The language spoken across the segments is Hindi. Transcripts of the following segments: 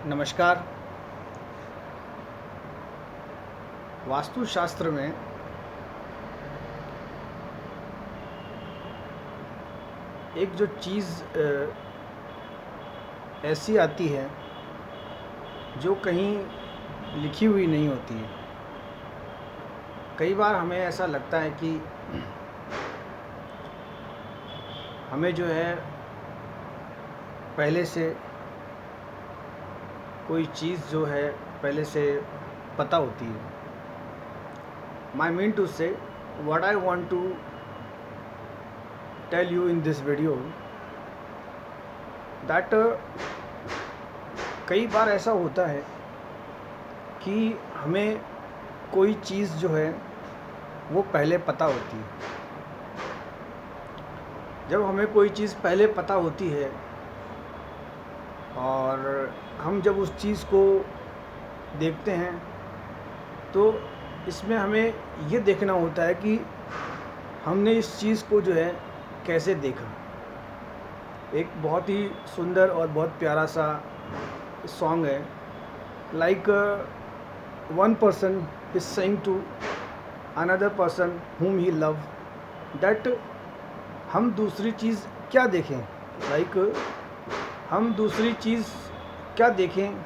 नमस्कार। वास्तुशास्त्र में एक जो चीज़ ऐसी आती है जो कहीं लिखी हुई नहीं होती है। कई बार हमें ऐसा लगता है कि हमें जो है पहले से कोई चीज़ जो है पहले से पता होती है। My mean to say what I want to tell you in this video that कई बार ऐसा होता है कि हमें कोई चीज़ जो है वो पहले पता होती है। जब हमें कोई चीज़ पहले पता होती है और हम जब उस चीज़ को देखते हैं तो इसमें हमें ये देखना होता है कि हमने इस चीज़ को जो है कैसे देखा। एक बहुत ही सुंदर और बहुत प्यारा सा सॉन्ग है, like one person is saying to another person whom he love that हम दूसरी चीज़ क्या देखें, लाइक हम दूसरी चीज़ क्या देखें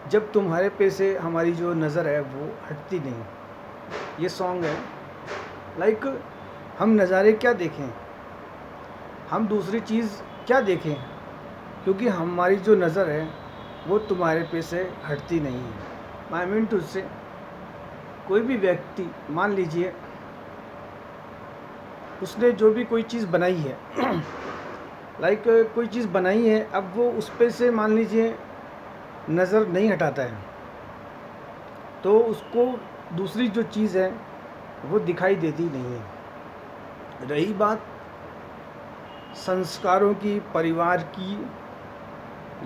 जब तुम्हारे पे से हमारी जो नज़र है वो हटती नहीं। ये सॉन्ग है, लाइक हम नज़ारे क्या देखें, हम दूसरी चीज़ क्या देखें, क्योंकि हमारी जो नज़र है वो तुम्हारे पे से हटती नहीं है। आई मीन टू से कोई भी व्यक्ति, मान लीजिए उसने जो भी कोई चीज़ बनाई है लाइक कोई चीज़ बनाई है, अब वो उस पे से मान लीजिए नज़र नहीं हटाता है तो उसको दूसरी जो चीज़ है वो दिखाई देती नहीं है। रही बात संस्कारों की, परिवार की,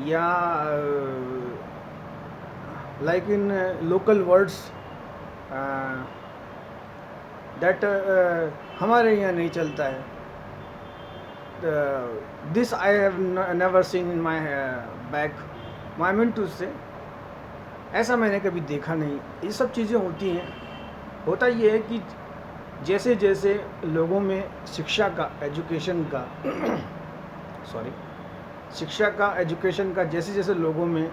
या like in local words that हमारे यहाँ नहीं चलता है, this I have never seen in my back. My mean to say ऐसा मैंने कभी देखा नहीं। ये सब चीज़ें होती हैं। होता ये है कि जैसे जैसे लोगों में शिक्षा का, एजुकेशन का शिक्षा का, एजुकेशन का जैसे जैसे लोगों में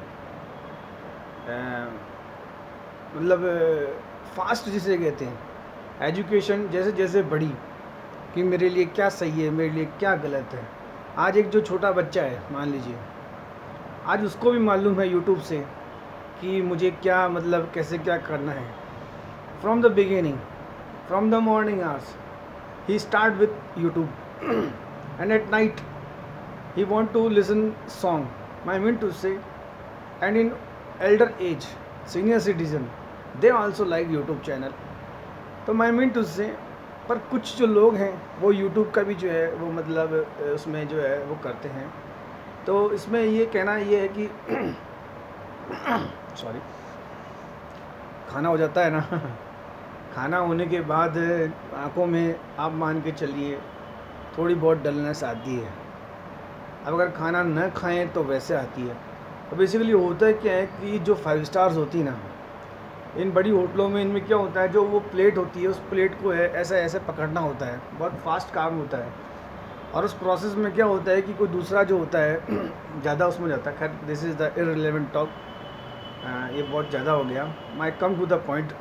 मतलब फास्ट जिसे कहते हैं, एजुकेशन जैसे जैसे बढ़ी कि मेरे लिए क्या सही है, मेरे लिए क्या गलत है। आज एक जो छोटा बच्चा है, मान लीजिए, आज उसको भी मालूम है यूट्यूब से कि मुझे क्या, मतलब कैसे क्या करना है। From the beginning, from the morning hours he start with YouTube and at night he want to listen song. I mean to say, and in elder age, senior citizen, they also like YouTube channel. तो I mean to say, पर कुछ जो लोग हैं वो YouTube का भी जो है वो मतलब उसमें जो है वो करते हैं। तो इसमें ये कहना ये है कि सॉरी, खाना हो जाता है ना खाना होने के बाद आँखों में आप मान के चलिए थोड़ी बहुत डलनेस आती है। अब अगर खाना न खाएं तो वैसे आती है। तो बेसिकली होता है क्या है कि जो 5 स्टार्स होती ना, इन बड़ी होटलों में, इनमें क्या होता है, जो वो प्लेट होती है उस प्लेट को है ऐसे ऐसे पकड़ना होता है, बहुत फास्ट काम होता है। और उस प्रोसेस में क्या होता है कि कोई दूसरा जो होता है ज़्यादा उसमें जाता है। खैर, this is the irrelevant talk, ये बहुत ज़्यादा हो गया। My come to the point.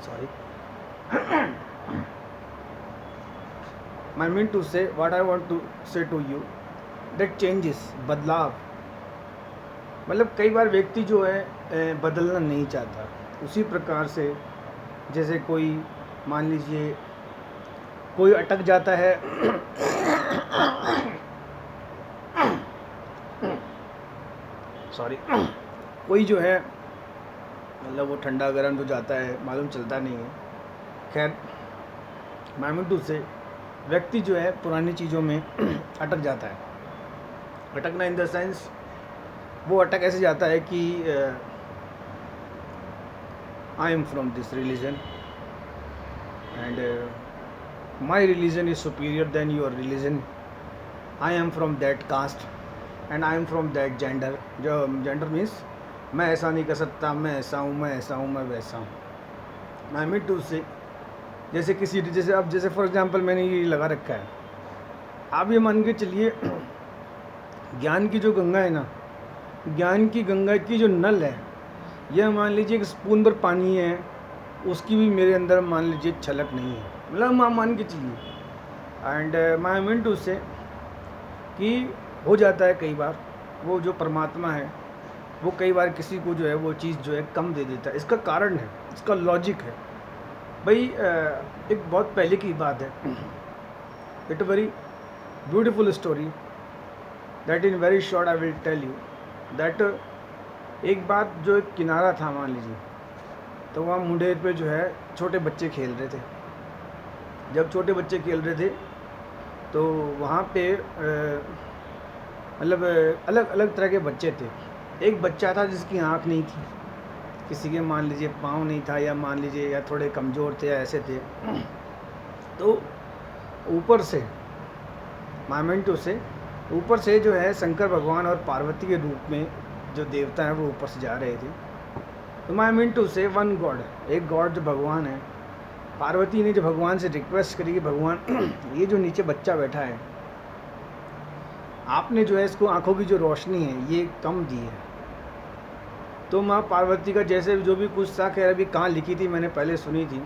sorry I mean to say, what I want to say to you that changes, बदलाव, मतलब कई बार व्यक्ति जो है बदलना नहीं चाहता। उसी प्रकार से जैसे कोई, मान लीजिए कोई अटक जाता है सॉरी कोई जो है मतलब वो ठंडा गर्म जो जाता है मालूम चलता नहीं है। खैर, मामूदू से व्यक्ति जो है पुरानी चीज़ों में अटक जाता है। अटकना इन द सेंस, वो अटक ऐसे जाता है कि I am from this religion and my religion is superior than your religion, I am from that caste, and I am from that gender, जो जेंडर मीन्स मैं ऐसा नहीं कर सकता, मैं ऐसा हूँ, मैं ऐसा हूँ, मैं वैसा हूँ। आई मीन टू से जैसे किसी जैसे अब जैसे फॉर एग्जांपल मैंने ये लगा रखा है, आप ये मान के चलिए ज्ञान की जो गंगा है ना, ज्ञान की गंगा की जो नल है, यह मान लीजिए एक स्पून भर पानी है, उसकी भी मेरे अंदर मान लीजिए छलक नहीं है, मतलब आप मान के चलिए। एंड माई मीन टू से कि हो जाता है कई बार वो जो परमात्मा है वो कई बार किसी को जो है वो चीज़ जो है कम दे देता है। इसका कारण है, इसका लॉजिक है भाई। एक बहुत पहले की बात है, it very beautiful story that in very short I will tell you that एक बात जो एक किनारा था मान लीजिए, तो वहाँ मुंडेर पे जो है छोटे बच्चे खेल रहे थे। जब छोटे बच्चे खेल रहे थे तो वहाँ पे मतलब अलग अलग तरह के बच्चे थे। एक बच्चा था जिसकी आँख नहीं थी, किसी के मान लीजिए पाँव नहीं था, या मान लीजिए या थोड़े कमज़ोर थे या ऐसे थे। तो ऊपर से मामेंटो से ऊपर से जो है शंकर भगवान और पार्वती के रूप में जो देवता हैं वो ऊपर से जा रहे थे। तो मामेंटो से वन गॉड, एक गॉड जो भगवान है, पार्वती ने जो भगवान से रिक्वेस्ट करी कि भगवान ये जो नीचे बच्चा बैठा है, आपने जो है इसको आँखों की जो रोशनी है ये कम दी है। तो माँ पार्वती का जैसे जो भी कुछ था, खैर अभी कहाँ लिखी थी मैंने पहले सुनी थी,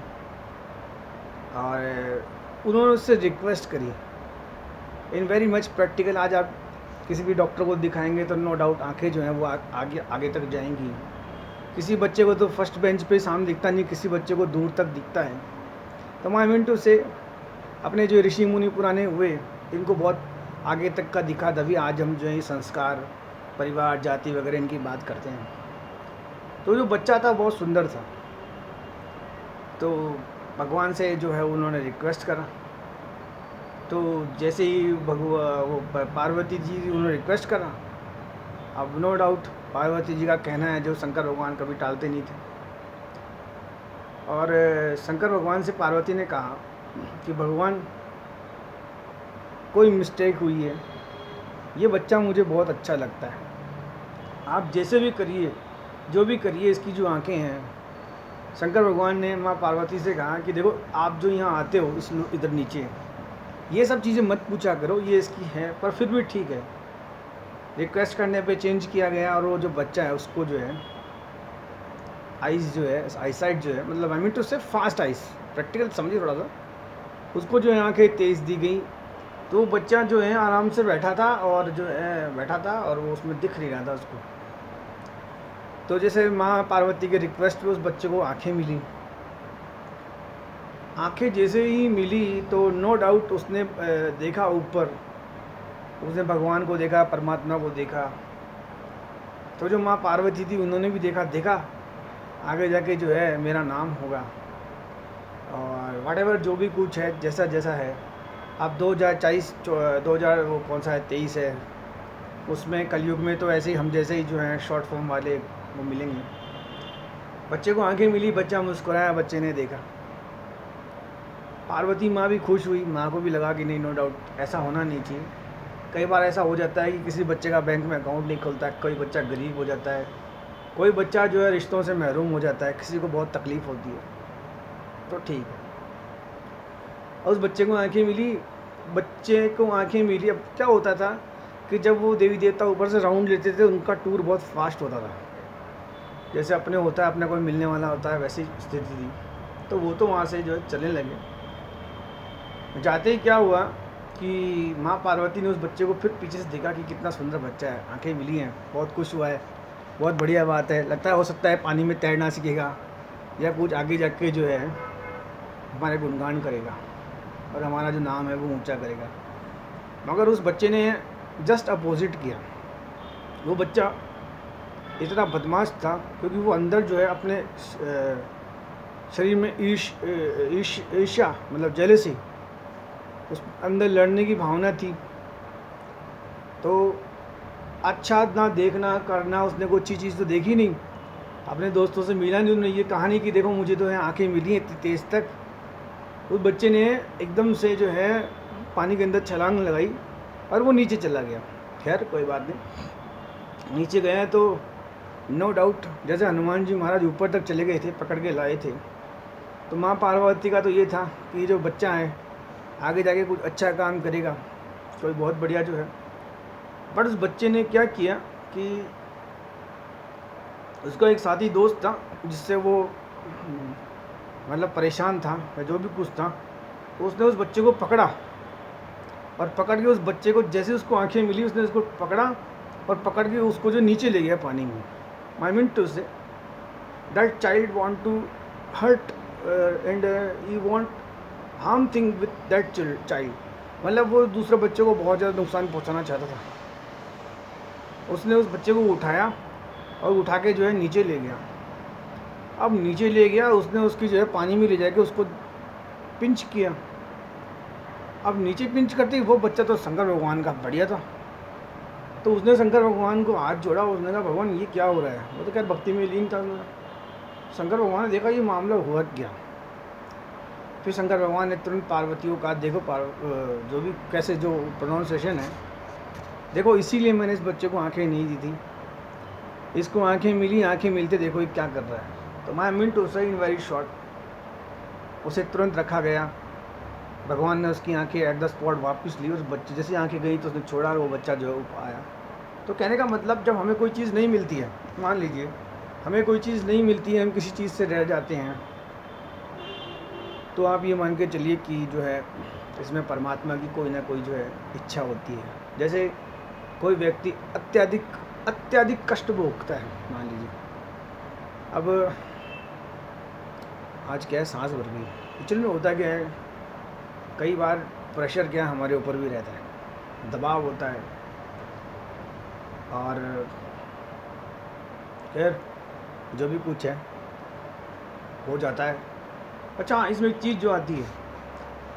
और उन्होंने उससे रिक्वेस्ट करी इन वेरी मच प्रैक्टिकल। आज आप किसी भी डॉक्टर को दिखाएंगे तो नो डाउट आंखें जो हैं वो आगे आगे तक जाएंगी। किसी बच्चे को तो फर्स्ट बेंच पे सामने दिखता नहीं, किसी बच्चे को दूर तक दिखता है। तो माई मिनटू से अपने जो ऋषि मुनि पुराने हुए, इनको बहुत आगे तक का दिखा, तभी आज हम जो है संस्कार, परिवार, जाति वगैरह इनकी बात करते हैं। तो जो बच्चा था बहुत सुंदर था, तो भगवान से जो है उन्होंने रिक्वेस्ट करा। तो जैसे ही वो पार्वती जी उन्होंने रिक्वेस्ट करा, अब नो डाउट पार्वती जी का कहना है जो शंकर भगवान कभी टालते नहीं थे। और शंकर भगवान से पार्वती ने कहा कि भगवान कोई मिस्टेक हुई है, ये बच्चा मुझे बहुत अच्छा लगता है, आप जैसे भी करिए, जो भी करिए, इसकी जो आंखें हैं। शंकर भगवान ने माँ पार्वती से कहा कि देखो आप जो यहाँ आते हो इस इधर नीचे, ये सब चीज़ें मत पूछा करो, ये इसकी है, पर फिर भी ठीक है। रिक्वेस्ट करने पे चेंज किया गया, और वो जो बच्चा है उसको जो है आइज़ जो है, आईसाइट जो है, मतलब आई मीन टू से फास्ट आइज़, प्रैक्टिकल समझिए थोड़ा सा, उसको जो है आँखें तेज़ दी गई। तो वो बच्चा जो है आराम से बैठा था, और जो है बैठा था और वो उसमें दिख नहीं रहा था उसको। तो जैसे माँ पार्वती के रिक्वेस्ट पे उस बच्चे को आँखें मिली। आँखें जैसे ही मिली तो नो डाउट उसने देखा ऊपर, उसने भगवान को देखा, परमात्मा को देखा। तो जो माँ पार्वती थी उन्होंने भी देखा आगे जाके जो है मेरा नाम होगा, और व्हाटएवर जो भी कुछ है, जैसा जैसा है। अब 2024 वो कौन सा है, 23 है, उसमें कलयुग में तो ऐसे ही हम जैसे ही जो हैं शॉर्ट फॉर्म वाले वो मिलेंगे। बच्चे को आंखें मिली, बच्चा मुस्कुराया, बच्चे ने देखा। पार्वती माँ भी खुश हुई, माँ को भी लगा कि नहीं, नो डाउट ऐसा होना नहीं चाहिए। कई बार ऐसा हो जाता है कि किसी बच्चे का बैंक में अकाउंट नहीं खुलता है, कोई बच्चा गरीब हो जाता है, कोई बच्चा जो है रिश्तों से महरूम हो जाता है, किसी को बहुत तकलीफ़ होती है, तो ठीक है। और उस बच्चे को आंखें मिली, बच्चे को आंखें मिली। अब क्या होता था कि जब वो देवी देवता ऊपर से राउंड लेते थे, उनका टूर बहुत फास्ट होता था, जैसे अपने होता है, अपने कोई मिलने वाला होता है, वैसी स्थिति थी। तो वो तो वहाँ से जो है चलने लगे। जाते ही क्या हुआ कि माँ पार्वती ने उस बच्चे को फिर पीछे से देखा कि कितना सुंदर बच्चा है, आंखें मिली हैं, बहुत खुश हुआ है, बहुत बढ़िया बात है, लगता है हो सकता है पानी में तैरना सीखेगा, या कुछ आगे जाके जो है हमारे गुणगान करेगा और हमारा जो नाम है वो ऊंचा करेगा। मगर उस बच्चे ने जस्ट अपोजिट किया। वो बच्चा इतना बदमाश था क्योंकि वो अंदर जो है अपने शरीर में ईर्ष्या मतलब जेलसी, उस अंदर लड़ने की भावना थी। तो अच्छा ना देखना करना, उसने कोई अच्छी चीज़ तो देखी नहीं, अपने दोस्तों से मिला नहीं, उन्होंने ये कहानी कि देखो मुझे तो है आंखें मिली इतनी तेज़ तक। उस बच्चे ने एकदम से जो है पानी के अंदर छलांग लगाई और वो नीचे चला गया। खैर कोई बात नहीं। नीचे गए हैं तो नो डाउट जैसे हनुमान जी महाराज ऊपर तक चले गए थे, पकड़ के लाए थे, तो माँ पार्वती का तो ये था कि जो बच्चा है आगे जाके कुछ अच्छा काम करेगा, कोई बहुत बढ़िया जो है। बट उस बच्चे ने क्या किया कि उसका एक साथी दोस्त था जिससे वो मतलब परेशान था या जो भी कुछ था, तो उसने उस बच्चे को पकड़ा और पकड़ के उस बच्चे को, जैसे उसको आंखें मिली उसने उसको पकड़ा और पकड़ के उसको जो नीचे ले गया पानी में। I mean to say that child want to hurt and he want harm thing with that child, मतलब वो दूसरे बच्चे को बहुत ज़्यादा नुकसान पहुंचाना चाहता था। उसने उस बच्चे को उठाया और उठा के जो है नीचे ले गया। अब नीचे ले गया, उसने उसकी जो है पानी में ले जाके उसको पिंच किया। अब नीचे पिंच करते ही वो बच्चा तो शंकर भगवान का बढ़िया था, तो उसने शंकर भगवान को हाथ जोड़ा। उसने कहा भगवान ये क्या हो रहा है, वो तो क्या भक्ति में लीन था। शंकर भगवान ने देखा ये मामला हुआ क्या। फिर शंकर भगवान ने तुरंत पार्वती को कहा देखो जो भी कैसे जो प्रोनाउंसिएशन है, देखो इसीलिए मैंने इस बच्चे को आंखें नहीं दी थी, इसको आंखें मिली, आंखें मिलते देखो ये क्या कर रहा है। तो माई मीन टू से इन वेरी शॉर्ट उसे तुरंत रखा गया। भगवान ने उसकी आंखें एट द स्पॉट वापस ली। उस बच्चे जैसी आंखें गई तो उसने छोड़ा और वो बच्चा जो है ऊपर आया। तो कहने का मतलब जब हमें कोई चीज़ नहीं मिलती है, मान लीजिए हमें कोई चीज़ नहीं मिलती है, हम किसी चीज़ से रह जाते हैं, तो आप ये मान के चलिए कि जो है इसमें परमात्मा की कोई ना कोई जो है इच्छा होती है। जैसे कोई व्यक्ति अत्यधिक कष्ट भोगता है, मान लीजिए अब आज क्या है सांस भर गई। एक्चुअली में होता क्या है, कई बार प्रेशर क्या हमारे ऊपर भी रहता है, दबाव होता है, और खैर जो भी कुछ है हो जाता है। अच्छा इसमें एक चीज़ जो आती है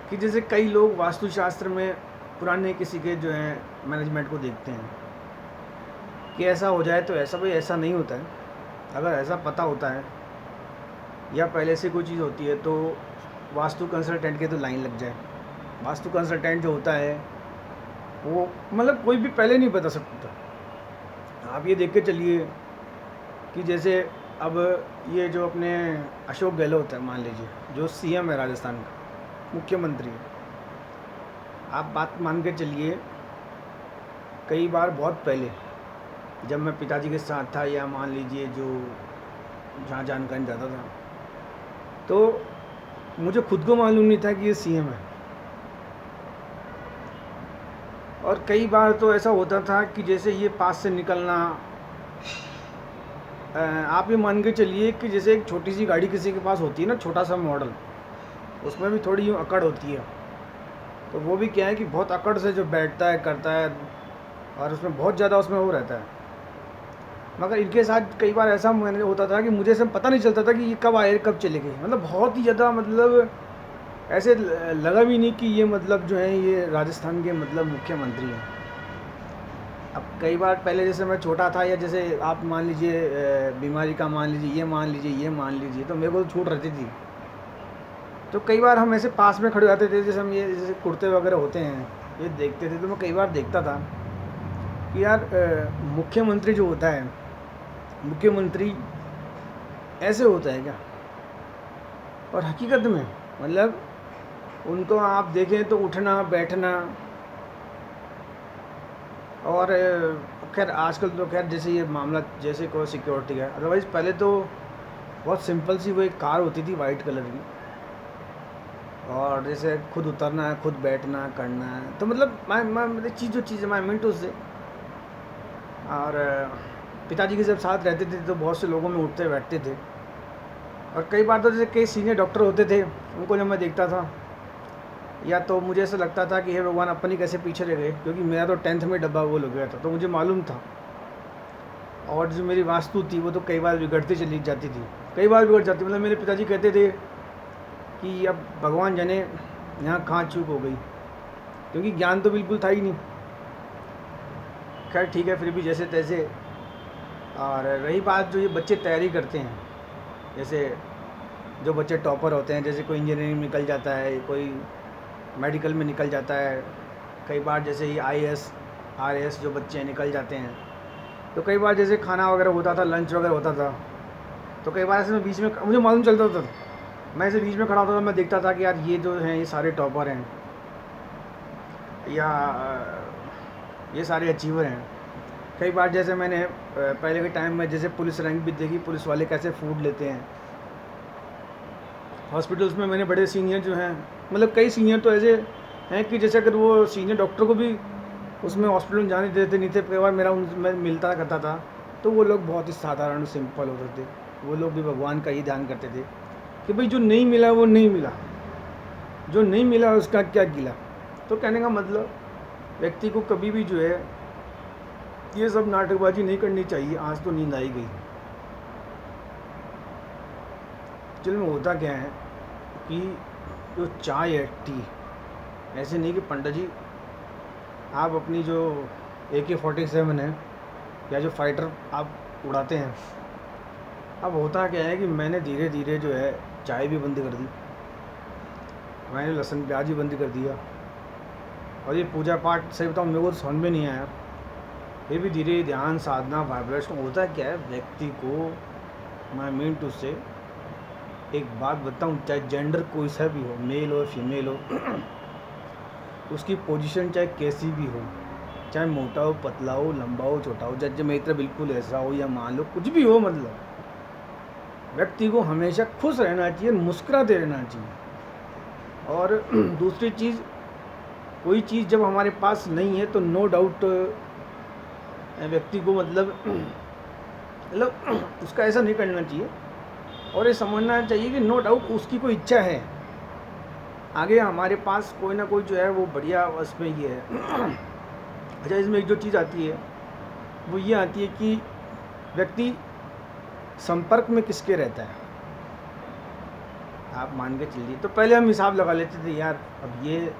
कि जैसे कई लोग वास्तुशास्त्र में पुराने किसी के जो है मैनेजमेंट को देखते हैं कि ऐसा हो जाए, तो ऐसा भाई ऐसा नहीं होता है। अगर ऐसा पता होता है या पहले से कोई चीज़ होती है तो वास्तु कंसल्टेंट के तो लाइन लग जाए। वास्तु कंसल्टेंट जो होता है वो मतलब कोई भी पहले नहीं बता सकता। आप ये देख के चलिए कि जैसे अब ये जो अपने अशोक गहलोत है, मान लीजिए जो सीएम है राजस्थान का, मुख्यमंत्री है, आप बात मान के चलिए कई बार बहुत पहले जब मैं पिताजी के साथ था या मान लीजिए जो जहाँ जानकारी जाता था, तो मुझे खुद को मालूम नहीं था कि ये सीएम है। और कई बार तो ऐसा होता था कि जैसे ये पास से निकलना, आप ये मान के चलिए कि जैसे एक छोटी सी गाड़ी किसी के पास होती है ना, छोटा सा मॉडल, उसमें भी थोड़ी यूँ अकड़ होती है, तो वो भी क्या है कि बहुत अकड़ से जो बैठता है करता है और उसमें बहुत ज़्यादा उसमें वो रहता है। मगर इनके साथ कई बार ऐसा मैंने होता था कि मुझे सब पता नहीं चलता था कि ये कब आए कब चले गए। मतलब बहुत ही ज़्यादा मतलब ऐसे लगा भी नहीं कि ये मतलब जो है ये राजस्थान के मतलब मुख्यमंत्री हैं। अब कई बार पहले जैसे मैं छोटा था या जैसे आप मान लीजिए बीमारी का मान लीजिए, ये मान लीजिए तो मेरे को तो छूट रहती थी। तो कई बार हम ऐसे पास में खड़े होते थे, जैसे हम ये जैसे कुर्ते वगैरह होते हैं ये देखते थे, तो मैं कई बार देखता था कि यार मुख्यमंत्री जो होता है, मुख्यमंत्री ऐसे होता है क्या। और हकीकत में मतलब उनको आप देखें तो उठना बैठना, और खैर आजकल तो खैर जैसे ये मामला जैसे कोई सिक्योरिटी है, अदरवाइज़ पहले तो बहुत सिंपल सी वो एक कार होती थी वाइट कलर की, और जैसे खुद उतरना है खुद बैठना करना है, तो मतलब मैं चीज़ जो चीज़ मैं मिनटों से। और पिताजी के जब साथ रहते थे तो बहुत से लोगों में उठते बैठते थे, और कई बार तो जैसे कई सीनियर डॉक्टर होते थे उनको जब मैं देखता था, या तो मुझे ऐसा लगता था कि हे भगवान अपन ही कैसे पीछे रह गए, क्योंकि मेरा तो 10th में डब्बा वो लग गया था, तो मुझे मालूम था। और जो मेरी वास्तु थी वो तो कई बार बिगड़ती चली जाती थी, कई बार बिगड़ जाती। मतलब मेरे पिताजी कहते थे कि अब भगवान जाने यहाँ कहाँ चूक हो गई, क्योंकि ज्ञान तो बिल्कुल था ही नहीं। खैर ठीक है, फिर भी जैसे तैसे। और रही बात जो ये बच्चे तैयारी करते हैं, जैसे जो बच्चे टॉपर होते हैं, जैसे कोई इंजीनियरिंग में निकल जाता है, कोई मेडिकल में निकल जाता है, कई बार जैसे ये IAS RAS जो बच्चे हैं निकल जाते हैं। तो कई बार जैसे खाना वगैरह होता था, लंच वगैरह होता था, तो कई बार ऐसे मैं बीच में मुझे मालूम चलता था, मैं ऐसे बीच में खड़ा होता था, मैं देखता था कि यार ये जो हैं ये सारे टॉपर हैं या ये सारे अचीवर हैं। कई बार जैसे मैंने पहले के टाइम में जैसे पुलिस रैंक भी देखी, पुलिस वाले कैसे फूड लेते हैं। हॉस्पिटल्स में मैंने बड़े सीनियर जो हैं, मतलब कई सीनियर तो ऐसे हैं कि जैसे अगर वो सीनियर डॉक्टर को भी उसमें हॉस्पिटल में जाने देते नहीं थे। कई बार मेरा उनसे मिलता करता था, तो वो लोग बहुत ही साधारण सिंपल होते थे। वो लोग भी भगवान का ही ध्यान करते थे कि भाई जो नहीं मिला वो नहीं मिला, जो नहीं मिला उसका क्या गिला। तो कहने का मतलब व्यक्ति को कभी भी जो है ये सब नाटकबाजी नहीं करनी चाहिए। आज तो नींद आई गई। एक्चुअली में होता क्या है कि जो चाय है, टी, ऐसे नहीं कि पंडित जी आप अपनी जो AK-47 है या जो फाइटर आप उड़ाते हैं। अब होता क्या है कि मैंने धीरे धीरे जो है चाय भी बंद कर दी, मैंने लहसुन प्याज भी बंद कर दिया, और ये पूजा पाठ सही बताऊँ मेरे को तो समझ में नहीं आया। ये भी धीरे ध्यान साधना वाइब्रेशन होता क्या है व्यक्ति को, मैं मीन टू से एक बात बताऊँ, चाहे जेंडर कोई सा भी हो, मेल हो फीमेल हो, उसकी पोजीशन चाहे कैसी भी हो, चाहे मोटा हो पतला हो लंबा हो छोटा हो, जज मित्र बिल्कुल ऐसा हो या मान लो कुछ भी हो, मतलब व्यक्ति को हमेशा खुश रहना चाहिए, मुस्कुराते रहना चाहिए। और दूसरी चीज़, कोई चीज़ जब हमारे पास नहीं है तो नो डाउट व्यक्ति को मतलब उसका ऐसा नहीं करना चाहिए, और ये समझना चाहिए कि नो डाउट उसकी कोई इच्छा है, आगे हमारे पास कोई ना कोई जो है वो बढ़िया उसमें ये है। अच्छा, इसमें एक जो चीज़ आती है वो ये आती है कि व्यक्ति संपर्क में किसके रहता है। आप मान के चलिए, तो पहले हम हिसाब लगा लेते थे यार अब ये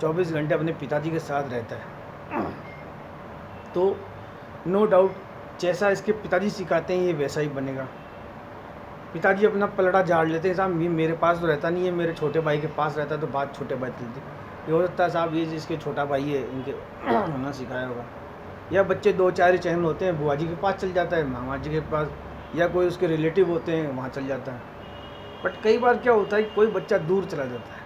24 घंटे अपने पिताजी के साथ रहता है, तो नो डाउट जैसा इसके पिताजी सिखाते हैं ये वैसा ही बनेगा। पिताजी अपना पलड़ा झाड़ लेते हैं, साहब ये मेरे पास तो रहता नहीं है, मेरे छोटे भाई के पास रहता है, तो बात छोटे भाई चलती। ये हो सकता है साहब ये जिसके छोटा भाई है इनके होना सिखाया होगा, या बच्चे 2-4 चहन होते हैं, बुआ जी के पास चल जाता है, मामा जी के पास, या कोई उसके रिलेटिव होते हैं वहाँ चल जाता है। बट कई बार क्या होता है कि कोई बच्चा दूर चला जाता है,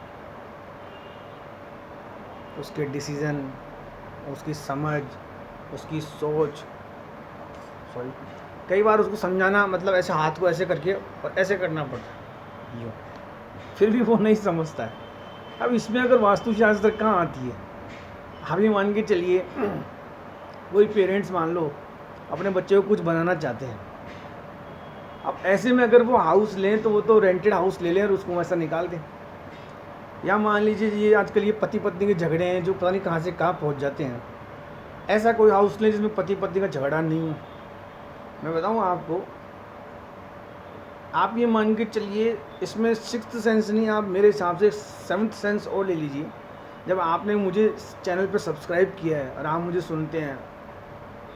उसके डिसीज़न, उसकी समझ, उसकी सोच, सॉरी, कई बार उसको समझाना मतलब ऐसे हाथ को ऐसे करके और ऐसे करना पड़ता है यूँ, फिर भी वो नहीं समझता है। अब इसमें अगर वास्तुशास्त्र कहाँ आती है। आप ये मान के चलिए कोई पेरेंट्स मान लो अपने बच्चे को कुछ बनाना चाहते हैं, अब ऐसे में अगर वो हाउस लें तो वो तो रेंटेड हाउस ले लें और उसको वैसा निकाल दें, या मान लीजिए ये आजकल ये पति पत्नी के झगड़े हैं जो पता नहीं कहाँ से कहाँ पहुँच जाते हैं, ऐसा कोई हाउस लें जिसमें पति पत्नी का झगड़ा नहीं हो। मैं बताऊँ आपको, आप ये मान के चलिए इसमें 6th सेंस नहीं, आप मेरे हिसाब से 7th सेंस और ले लीजिए। जब आपने मुझे चैनल पर सब्सक्राइब किया है और आप मुझे सुनते हैं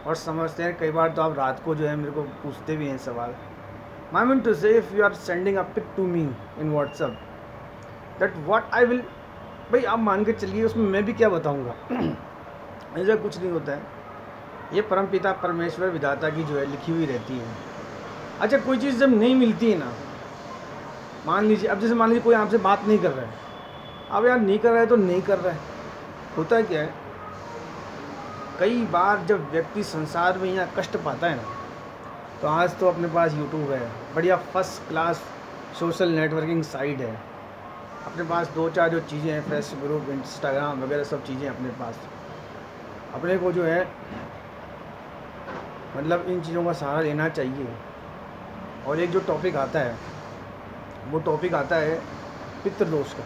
और समझते हैं, कई बार तो आप रात को जो है मेरे को पूछते भी हैं सवाल। I mean to say if you are sending a pic to me in WhatsApp that what I will, भाई आप मान के चलिए उसमें मैं भी क्या बताऊँगा। ऐसा कुछ नहीं होता है, ये परमपिता परमेश्वर विधाता की जो है लिखी हुई रहती है। अच्छा, कोई चीज़ जब नहीं मिलती है ना, मान लीजिए अब जैसे मान लीजिए कोई आपसे बात नहीं कर रहा है, अब यार नहीं कर रहा है तो नहीं कर रहा है, होता है क्या है कई बार जब व्यक्ति संसार में यहाँ कष्ट पाता है ना, तो आज तो अपने पास यूट्यूब है, बढ़िया first class social networking site है, अपने पास 2-4 जो चीज़ें हैं, फेसबुक इंस्टाग्राम वगैरह सब चीज़ें अपने पास। अपने को जो है मतलब इन चीज़ों का सहारा लेना चाहिए। और एक जो टॉपिक आता है वो टॉपिक आता है पितृदोष का।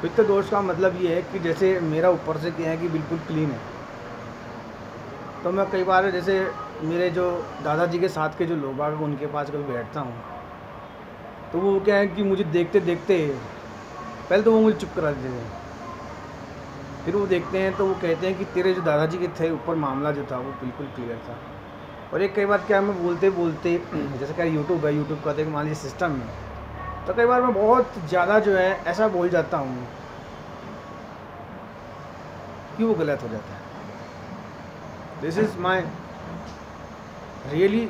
पितृदोष का मतलब ये है कि जैसे मेरा ऊपर से क्या है कि बिल्कुल क्लीन है, तो मैं कई बार जैसे मेरे जो दादाजी के साथ के जो लोग हैं उनके पास कभी बैठता हूँ, तो वो क्या है कि मुझे देखते देखते पहले तो वो मुझे चुप करा देते हैं, फिर वो देखते हैं तो वो कहते हैं कि तेरे जो दादाजी के थे ऊपर मामला जो था वो बिल्कुल क्लियर था। और एक कई बार क्या मैं बोलते बोलते जैसे क्या यूट्यूब है, यूट्यूब का देख मान लीजिए सिस्टम में, तो कई बार मैं बहुत ज़्यादा जो है ऐसा बोल जाता हूँ कि वो गलत हो जाता है। This is my really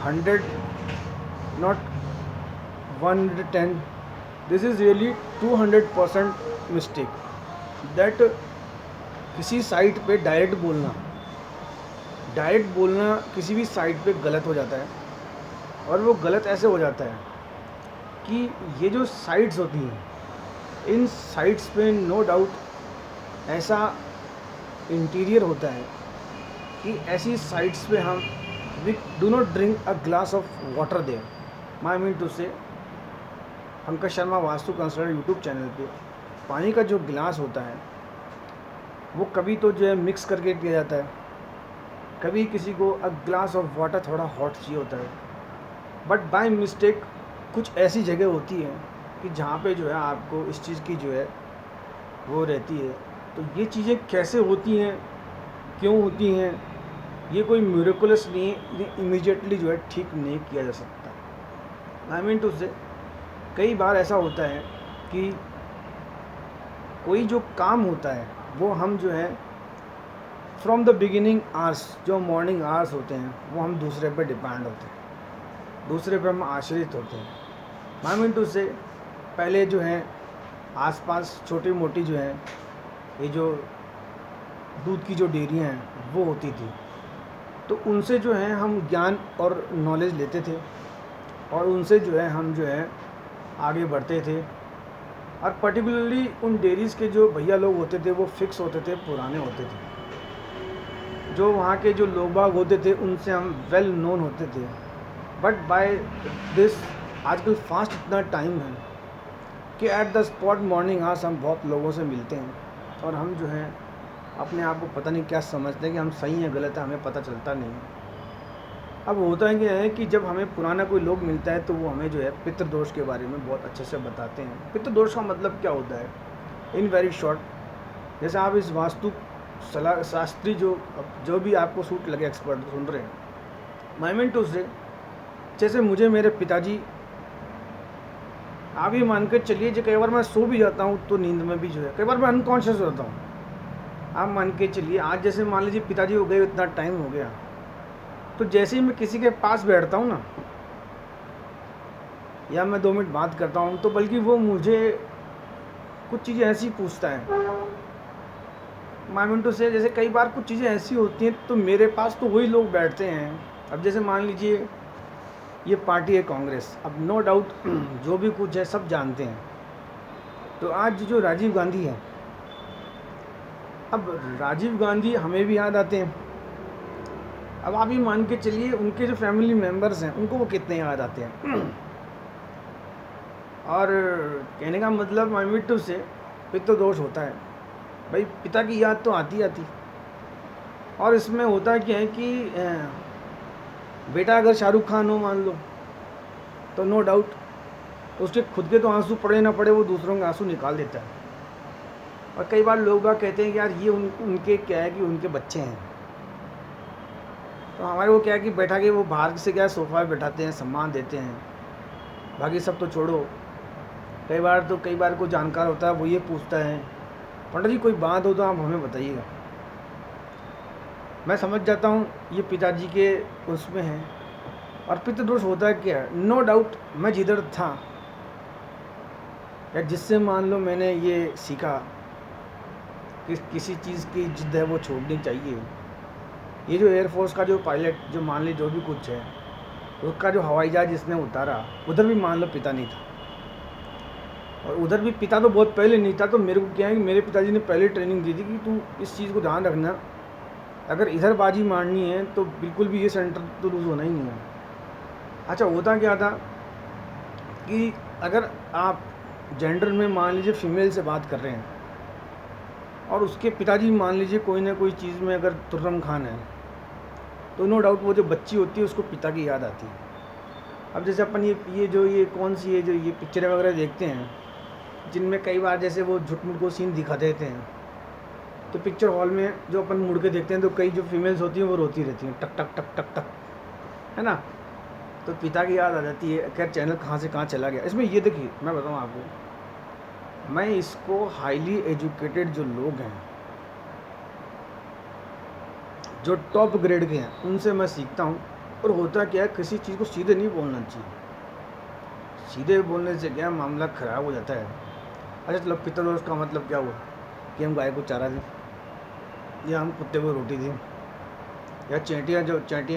100, not 110, this is really 200% mistake that किसी साइट पे डायरेक्ट बोलना किसी भी साइट पे गलत हो जाता है। और वो गलत ऐसे हो जाता है कि ये जो साइट्स होती हैं, इन साइट्स पे नो डाउट ऐसा इंटीरियर होता है कि ऐसी साइट्स पे हम we do not drink a glass of water there. My mean to say, Pankaj Sharma Vastu consultant YouTube channel पे पानी का जो गिलास होता है वो कभी तो जो है मिक्स करके पिया जाता है, कभी किसी को अ ग्लास ऑफ वाटर थोड़ा हॉट चाहिए होता है। बट बाय मिस्टेक कुछ ऐसी जगह होती है कि जहाँ पे जो है आपको इस चीज़ की जो है वो रहती है। तो ये चीज़ें कैसे होती हैं, क्यों होती हैं, ये कोई मिरेकुलस नहीं है, ये इमीडिएटली जो है ठीक नहीं किया जा सकता। आई मीन टू से, कई बार ऐसा होता है कि कोई जो काम होता है वो हम जो है फ्रॉम द बिगिनिंग आवर्स, जो मॉर्निंग आवर्स होते हैं, वो हम दूसरे पे डिपेंड होते हैं, दूसरे पे हम आश्रित होते हैं। आई मीन टू से, पहले जो है आसपास छोटी मोटी जो है ये जो दूध की जो डेयरियाँ हैं वो होती थी, तो उनसे जो है हम ज्ञान और नॉलेज लेते थे और उनसे जो है हम जो है आगे बढ़ते थे। और पर्टिकुलरली उन डेयरीज़ के जो भैया लोग होते थे वो फिक्स होते थे, पुराने होते थे, जो वहाँ के जो लोग बाग होते थे उनसे हम वेल नोन होते थे। बट बाय दिस आजकल फास्ट इतना टाइम है कि at the spot morning hours हम बहुत लोगों से मिलते हैं और हम जो है अपने आप को पता नहीं क्या समझते हैं कि हम सही हैं गलत है, हमें पता चलता नहीं है। अब होता है क्या है कि जब हमें पुराना कोई लोग मिलता है तो वो हमें जो है पितृदोष के बारे में बहुत अच्छे से बताते हैं। पितृदोष का मतलब क्या होता है इन वेरी शॉर्ट, जैसे आप इस वास्तु सलाह शास्त्री जो भी आपको सूट लगे एक्सपर्ट सुन रहे हैं, माई मीन टू से, जैसे मुझे मेरे पिताजी, आप ये मान के चलिए जो कई बार मैं सो भी जाता हूँ तो नींद में भी जो है कई बार मैं अनकॉन्शियस हो जाता हूँ। आप मान के चलिए आज जैसे मान लीजिए पिताजी हो गए, इतना टाइम हो गया, तो जैसे ही मैं किसी के पास बैठता हूँ ना या मैं 2 मिनट बात करता हूँ तो बल्कि वो मुझे कुछ चीज़ें ऐसी पूछता है। माई मीन टू से, जैसे कई बार कुछ चीज़ें ऐसी होती हैं तो मेरे पास तो वही लोग बैठते हैं। अब जैसे मान लीजिए ये पार्टी है कांग्रेस, अब नो डाउट जो भी कुछ है सब जानते हैं। तो आज जो राजीव गांधी है, अब राजीव गांधी हमें भी याद आते हैं। अब आप ही मान के चलिए उनके जो फैमिली मेम्बर्स हैं उनको वो कितने याद आते हैं। और कहने का मतलब माई मीन टू से, पितृदोष होता है भाई, पिता की याद तो आती। और इसमें होता क्या है कि बेटा अगर शाहरुख खान हो मान लो, तो नो डाउट उसके खुद के तो आंसू पड़े ना पड़े वो दूसरों के आंसू निकाल देता है। और कई बार लोग बाग कहते हैं कि यार ये उनके क्या है कि उनके बच्चे हैं, तो हमारे वो क्या है कि बैठा के वो बाहर से क्या सोफा पे बैठाते हैं, सम्मान देते हैं, बाकी सब तो छोड़ो। कई बार कोई जानकार होता है वो ये पूछता है पंडित जी कोई बात हो तो आप हमें बताइएगा। मैं समझ जाता हूँ ये पिताजी के उसमें है। और पितृदोष होता है क्या, नो डाउट मैं जिधर था या जिससे मान लो मैंने ये सीखा कि किसी चीज़ की जिद है वो छोड़नी चाहिए। ये जो एयरफोर्स का जो पायलट जो मान ली जो भी कुछ है उसका जो हवाई जहाज जिसने उतारा, उधर भी मान लो पिता नहीं था, और उधर भी पिता तो बहुत पहले नहीं था। तो मेरे को क्या है कि मेरे पिताजी ने पहले ट्रेनिंग दी थी कि तू इस चीज़ को ध्यान रखना, अगर इधर बाजी मारनी है तो बिल्कुल भी ये सेंटर तो लूज़ होना ही नहीं है। अच्छा होता क्या था कि अगर आप जेंडर में मान लीजिए फीमेल से बात कर रहे हैं और उसके पिताजी मान लीजिए कोई ना कोई चीज़ में अगर तुर्रम खान है, तो नो डाउट वो जो बच्ची होती है उसको पिता की याद आती है। अब जैसे अपन ये कौन सी है जो ये पिक्चरें वगैरह देखते हैं जिनमें कई बार जैसे वो झुटमुट को सीन दिखा देते हैं, तो पिक्चर हॉल में जो अपन मुड़ के देखते हैं तो कई जो फीमेल्स होती हैं वो रोती रहती हैं, टक टक टक टक टक, है ना। तो पिता की याद आ जाती है। खैर चैनल कहाँ से कहाँ चला गया। इसमें ये देखिए मैं बताऊँ आपको, मैं इसको हाईली एजुकेटेड जो लोग हैं जो टॉप ग्रेड के हैं उनसे मैं सीखता हूँ। और होता क्या है, किसी चीज़ को सीधे नहीं बोलना चाहिए। सीधे बोलने से क्या मामला ख़राब हो जाता है। अच्छा चलो पितरों का मतलब क्या हुआ कि हम गाय को चारा दें, या हम कुत्ते को रोटी दें, या चैंटियाँ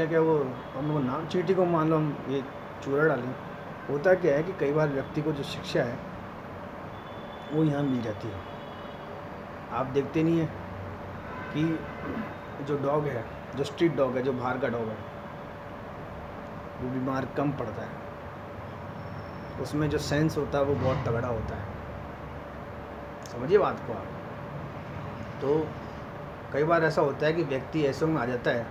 क्या वो हम वो नाम चींटी को मान लो हम ये चूरा डालें। होता क्या है कि कई बार व्यक्ति को जो शिक्षा है वो यहाँ मिल जाती है। आप देखते नहीं है कि जो डॉग है, जो स्ट्रीट डॉग है, जो बाहर का डॉग है, वो बीमार कम पड़ता है। उसमें जो सेंस होता है वो बहुत तगड़ा होता है। समझिए बात को आप। तो कई बार ऐसा होता है कि व्यक्ति ऐसे में आ जाता है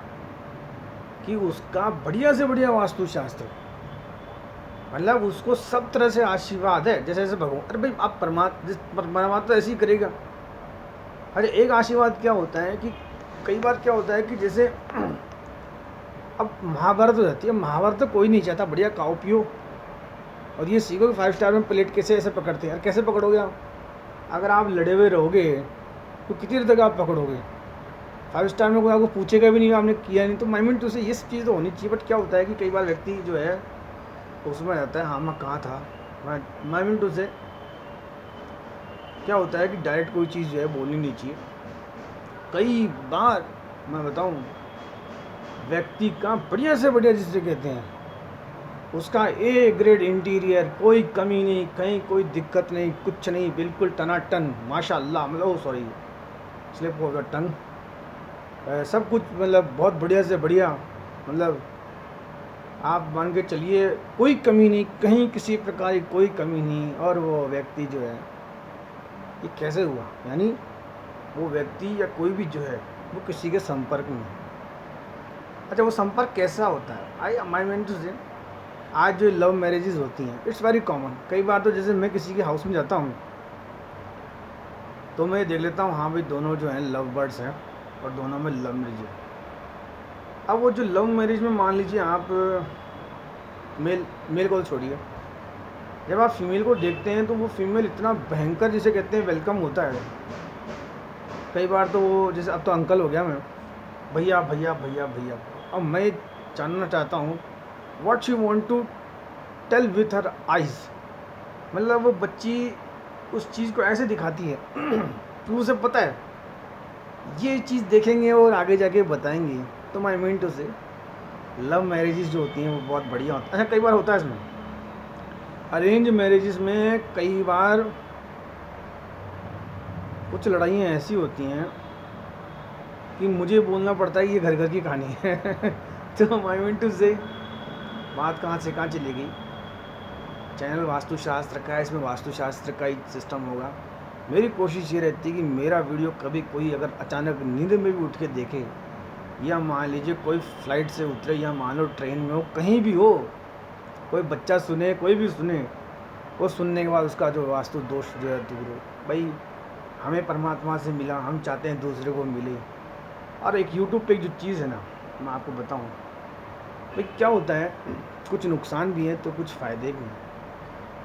कि उसका बढ़िया से बढ़िया वास्तुशास्त्र, मतलब उसको सब तरह से आशीर्वाद है। जैसे जैसे भगवान, अरे भाई आप परमात्मा तो ऐसे ही करेगा। अरे एक आशीर्वाद क्या होता है कि कई बार क्या होता है कि जैसे अब महाभारत हो जाती है। महाभारत तो कोई नहीं चाहता बढ़िया खाओ पियो और ये सीखो कि 5 स्टार में प्लेट कैसे ऐसे पकड़ते हैं। यार कैसे पकड़ोगे आप? अगर आप लड़े हुए रहोगे तो कितनी देर तक आप पकड़ोगे? 5 स्टार में कोई आपको पूछेगा भी नहीं, आपने किया नहीं। तो माइंड तो से ये चीज़ तो होनी चाहिए। बट क्या होता है कि कई बार व्यक्ति जो है उसमें आ जाता है, हाँ मैं कहाँ था, माइंड तो से क्या होता है कि डायरेक्ट कोई चीज़ जो है बोलनी नहीं चाहिए। कई बार मैं बताऊँ, व्यक्ति का बढ़िया से बढ़िया जिसे कहते हैं उसका ए ग्रेड इंटीरियर, कोई कमी नहीं, कहीं कोई दिक्कत नहीं, कुछ नहीं, बिल्कुल टनाटन माशाल्लाह, मतलब सॉरी स्लिप हो गया टंग, सब कुछ मतलब बहुत बढ़िया से बढ़िया, मतलब आप मान के चलिए कोई कमी नहीं, कहीं किसी प्रकार की कोई कमी नहीं। और वो व्यक्ति जो है ये कैसे हुआ, यानी वो व्यक्ति या कोई भी जो है वो किसी के संपर्क में है। अच्छा वो संपर्क कैसा होता है? आई माई मीन टू से, आज जो लव मैरिजेज होती हैं इट्स वेरी कॉमन। कई बार तो जैसे मैं किसी के हाउस में जाता हूँ तो मैं देख लेता हूँ, हाँ भाई दोनों जो हैं लव बर्ड्स हैं और दोनों में लव मैरिज है। अब वो जो लव मैरिज में मान लीजिए आप मेल को छोड़िए, जब आप फीमेल को देखते हैं तो वो फीमेल इतना भयंकर जिसे कहते हैं वेलकम होता है। कई बार तो वो जैसे अब तो अंकल हो गया मैं, भैया भैया भैया भैया। अब मैं जानना चाहता हूँ what she want to tell with her eyes, मतलब वो बच्ची उस चीज़ को ऐसे दिखाती है कि उसे पता है ये चीज़ देखेंगे और आगे जाके बताएंगे। तो माई मीन टू से लव मैरिजेस जो होती हैं वो बहुत बढ़िया होता है। अच्छा कई बार होता है इसमें अरेंज मैरिजेस में कई बार कुछ लड़ाइयाँ ऐसी होती हैं कि मुझे बोलना पड़ता है कि ये घर घर की कहानी है तो माई मीन टू से बात कहाँ से कहाँ चली गई। चैनल वास्तुशास्त्र का है, इसमें वास्तुशास्त्र का ही सिस्टम होगा। मेरी कोशिश ये रहती है कि मेरा वीडियो कभी कोई अगर अचानक नींद में भी उठ के देखे, या मान लीजिए कोई फ्लाइट से उतरे, या मान लो ट्रेन में हो, कहीं भी हो, कोई बच्चा सुने, कोई भी सुने, वो सुनने के बाद उसका जो वास्तु दोष जो है दूर हो। भाई हमें परमात्मा से मिला, हम चाहते हैं दूसरे को मिले। और एक यूट्यूब पे जो चीज़ है ना, मैं आपको बताऊँ भाई क्या होता है, कुछ नुकसान भी है तो कुछ फ़ायदे भी हैं।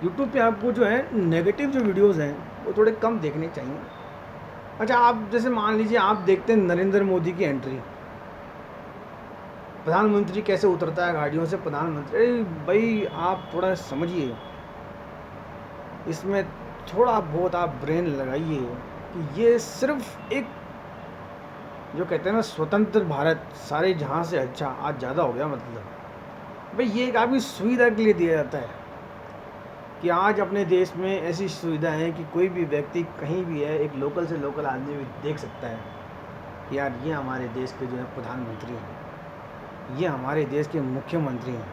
यूट्यूब पे आपको जो है नेगेटिव जो वीडियोज़ हैं वो थोड़े कम देखने चाहिए। अच्छा आप जैसे मान लीजिए आप देखते हैं नरेंद्र मोदी की एंट्री, प्रधानमंत्री कैसे उतरता है गाड़ियों से, प्रधानमंत्री, अरे भाई आप थोड़ा समझिए, इसमें थोड़ा बहुत आप ब्रेन लगाइए कि ये सिर्फ एक जो कहते हैं ना स्वतंत्र भारत सारे जहाँ से अच्छा, आज ज़्यादा हो गया, मतलब भाई ये एक आपकी सुविधा के लिए दिया जाता है कि आज अपने देश में ऐसी सुविधा है कि कोई भी व्यक्ति कहीं भी है, एक लोकल से लोकल आदमी भी देख सकता है कि यार ये हमारे देश के जो है प्रधानमंत्री हैं, ये हमारे देश के मुख्यमंत्री हैं।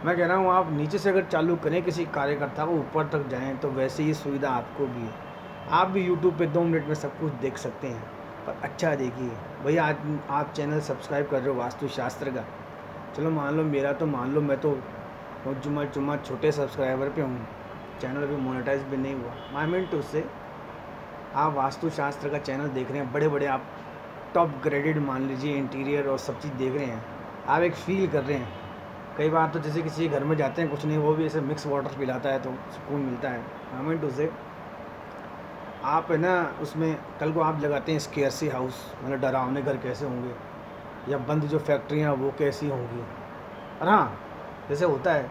मैं कह रहा हूँ आप नीचे से अगर चालू करें किसी कार्यकर्ता को ऊपर तक जाएं तो वैसे ही सुविधा आपको भी है। आप भी यूट्यूब पे 2 मिनट में सब कुछ देख सकते हैं, पर अच्छा देखिए भैया। आज आप चैनल सब्सक्राइब कर रहे हो वास्तुशास्त्र का, चलो मान लो मेरा तो मान लो मैं तो जुम्मा छोटे सब्सक्राइबर पे हूँ, चैनल अभी मोनेटाइज भी नहीं हुआ। माई मीन टू से आप वास्तुशास्त्र का चैनल देख रहे हैं, बड़े बड़े आप टॉप ग्रेडेड मान लीजिए इंटीरियर और सब चीज़ देख रहे हैं, आप एक फील कर रहे हैं। कई बार तो जैसे किसी घर में जाते हैं, कुछ नहीं वो भी ऐसे मिक्स वाटर पिलाता है तो सुकून मिलता है। माई मीन टू से आप है ना उसमें कल को आप लगाते हैं स्केयरसी हाउस, मतलब डरावने घर कैसे होंगे, या बंद जो फैक्ट्रियाँ वो कैसी होंगी। और हाँ, जैसे होता है,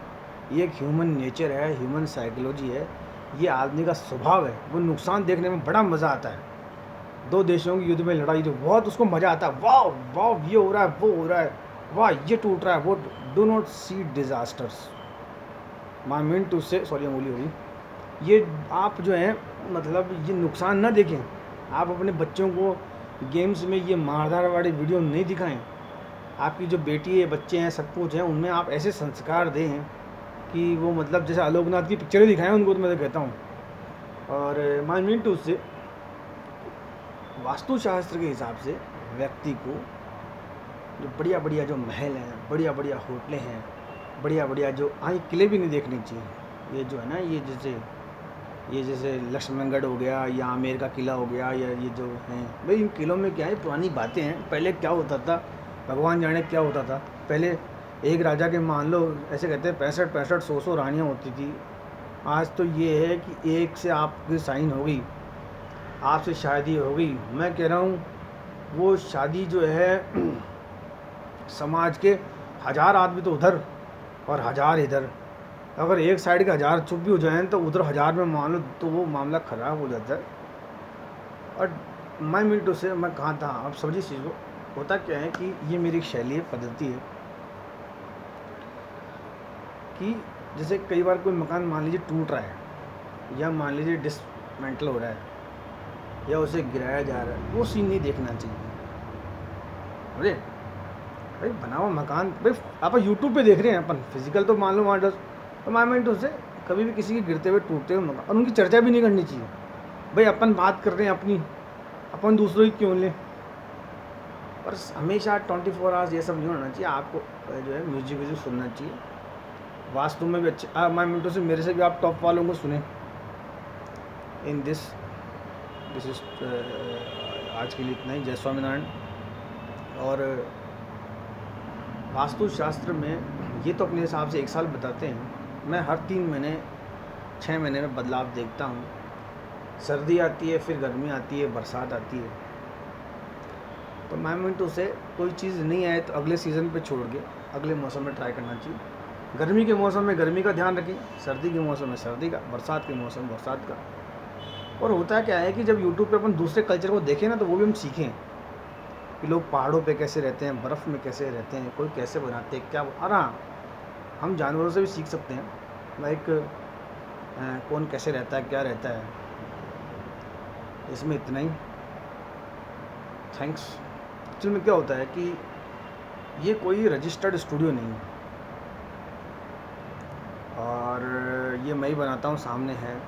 ये एक ह्यूमन नेचर है, ह्यूमन साइकोलॉजी है, ये आदमी का स्वभाव है, वो नुकसान देखने में बड़ा मज़ा आता है। दो देशों की युद्ध में लड़ाई जो बहुत उसको मज़ा आता है, वाह वाह ये हो रहा है, वो हो रहा है, वाह ये टूट रहा है, वो do not see disasters. My mean to say, sorry अंगुली हो गई, ये आप जो है मतलब ये नुकसान ना देखें। आप अपने बच्चों को गेम्स में ये मारधाड़ वाली वीडियो नहीं दिखाएं। आपकी जो बेटी है, बच्चे हैं, सब कुछ है, उनमें आप ऐसे संस्कार दें कि वो मतलब जैसे आलोकनाथ की पिक्चरें दिखाएं उनको, तो मैं तो कहता हूँ। और माई मीन टू से वास्तुशास्त्र के हिसाब से व्यक्ति को जो बढ़िया बढ़िया जो महल हैं, बढ़िया बढ़िया होटलें हैं, बढ़िया बढ़िया जो किले भी नहीं देखने चाहिए। ये जो है ना, ये जैसे लक्ष्मणगढ़ हो गया या आमेर का किला हो गया, या ये जो हैं भाई, इन किलों में क्या है, पुरानी बातें हैं। पहले क्या होता था, भगवान जाने क्या होता था। पहले एक राजा के मान लो ऐसे कहते हैं 65 100 रानियाँ होती थी। आज तो ये है कि एक से आपकी साइन हो गई, आपसे शादी हो गई। मैं कह रहा हूँ वो शादी जो है समाज के 1000 आदमी तो उधर और 1000 इधर, अगर एक साइड के 1000 चुप भी हो जाएं तो उधर 1000 में मान लो तो वो मामला ख़राब हो जाता है। और मैं मिनटों से मैं कहाँ था, अब समझिए चीज़ को। होता क्या है कि ये मेरी शैली है, पद्धति है कि जैसे कई बार कोई मकान मान लीजिए टूट रहा है, या मान लीजिए डिसमेंटल हो रहा है, या उसे गिराया जा रहा है, वो सीन नहीं देखना चाहिए। अरे भाई बना हुआ मकान, भाई आप यूट्यूब पे देख रहे हैं अपन, फिजिकल तो मान लो वहाँ तो मैं मिनटों से कभी भी किसी के गिरते हुए टूटते हुए मकान और उनकी चर्चा भी नहीं करनी चाहिए। भाई अपन बात कर रहे हैं अपनी, अपन दूसरों की क्यों लें। और हमेशा 24 आवर्स ये सब नहीं होना चाहिए। आपको जो है म्यूजिक सुनना चाहिए, वास्तु में भी अच्छे। मैं मिनटों से मेरे से भी आप टॉप वालों को सुने इन दिस इज आज के लिए इतना ही। जय स्वामीनारायण। और वास्तुशास्त्र में ये तो अपने हिसाब से 1 साल बताते हैं, मैं हर 3 महीने 6 महीने में बदलाव देखता हूँ। सर्दी आती है, फिर गर्मी आती है, बरसात आती है। तो मैं मिनटों से कोई चीज़ नहीं आए तो अगले सीज़न पे छोड़ के अगले मौसम में ट्राई करना चाहिए। गर्मी के मौसम में गर्मी का ध्यान रखें, सर्दी के मौसम में सर्दी का, बरसात के मौसम में बरसात का। और होता क्या है कि जब यूट्यूब पे अपन दूसरे कल्चर को देखें ना, तो वो भी हम सीखें कि लोग पहाड़ों पे कैसे रहते हैं, बर्फ़ में कैसे रहते हैं, कोई कैसे बनाते हैं, क्या। और हाँ, हम जानवरों से भी सीख सकते हैं, लाइक कौन कैसे रहता है, क्या रहता है। इसमें इतना ही, थैंक्स। एक्चुअल में क्या होता है कि ये कोई रजिस्टर्ड स्टूडियो नहीं है, और ये मैं ही बनाता हूँ, सामने है।